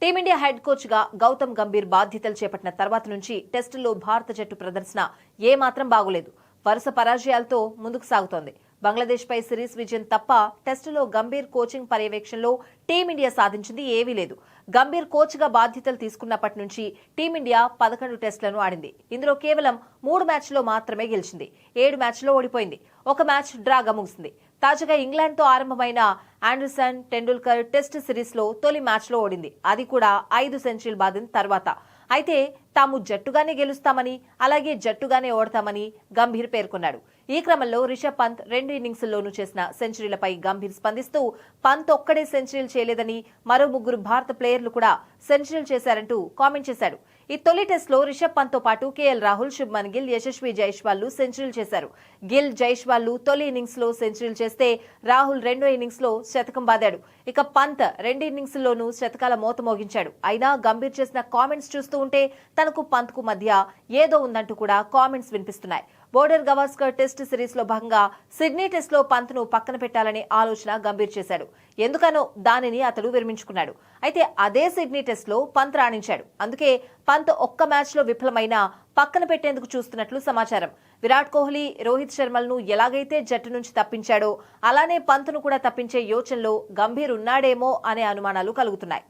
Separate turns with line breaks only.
Team India head coach గా గౌతమ్ గంభీర్ బాధ్యతలు చేపట్టిన తర్వాత నుంచి టెస్టుల్లో భారత జట్టు ప్రదర్శన ఏమాత్రం బాగోలేదు. వరుస పరాజయాలతో ముందుకు సాగుతోంది. బంగ్లాదేశ్ పై సిరీస్ విజయం తప్ప టెస్టులో గంభీర్ కోచింగ్ పర్యవేక్షణలో టీమిండియా సాధించింది ఏవీ లేదు. గంభీర్ కోచ్ గా బాధ్యతలు తీసుకున్నప్పటి నుంచి టీమిండియా 11 టెస్టులను ఆడింది. ఇందులో కేవలం 3 మ్యాచ్ల్లో మాత్రమే గెలిచింది. 7 మ్యాచ్ల్లో ఓడిపోయింది. ఒక మ్యాచ్ డ్రాగా ముగిసింది. తాజాగా ఇంగ్లాండ్ తో ఆరంభమైన ఆండర్సన్ టెండూల్కర్ టెస్ట్ సిరీస్ లో తొలి మ్యాచ్ లో ఓడింది. అది కూడా 5 సెంచరీలు బాదిన తర్వాత. అయితే తాము జట్టుగానే గెలుస్తామని, అలాగే జట్టుగానే ఓడతామని గంభీర్ పేర్కొన్నాడు. ఈ క్రమంలో రిషబ్ పంత్ 2 ఇన్నింగ్స్ల్లోనూ చేసిన సెంచరీలపై గంభీర్ స్పందిస్తూ పంత్ ఒక్కడే సెంచరీలు చేయలేదని, మరో 3 భారత ప్లేయర్లు కూడా సెంచరీలు చేశారంటూ కామెంట్ చేశాడు. ఈ తొలి టెస్టులో రిషబ్ పంత్ తో పాటు కేఎల్ రాహుల్, శుభ్మన్ గిల్, యశస్వి జైస్వాల్ సెంచరీలు చేశారు. గిల్, జైస్వాల్ తొలి ఇన్నింగ్స్ లో సెంచరీలు చేస్తే రాహుల్ రెండో ఇన్నింగ్స్ లో శతకం బాదాడు. ఇక పంత్ 2 ఇన్నింగ్స్ల్లోనూ శతకాల మోత మోగించాడు. అయినా గంభీర్ చేసిన కామెంట్స్ చూస్తూ ఉంటే తనకు పంత్ కు మధ్య ఏదో ఉందంటూ కూడా కామెంట్స్ వినిపిస్తున్నాయి. బోర్డర్ గవాస్కర్ టెస్ట్ సిరీస్ లో భాగంగా సిడ్నీ టెస్ట్ లో పంత్ ను పక్కన పెట్టాలనే ఆలోచన గంభీర్ చేశాడు. ఎందుకనో దానిని అతడు విరమించుకున్నాడు. అయితే అదే సిడ్నీ టెస్ట్ లో పంత్ రాణించాడు. అందుకే పంత్ ఒక్క మ్యాచ్ లో విఫలమైనా పక్కన పెట్టేందుకు చూస్తున్నట్లు సమాచారం. విరాట్ కోహ్లీ, రోహిత్ శర్మలను ఎలాగైతే జట్టు నుంచి తప్పించాడో అలానే పంత్ ను కూడా తప్పించే యోచనలో గంభీర్ ఉన్నాడేమో అనే అనుమానాలు కలుగుతున్నాయి.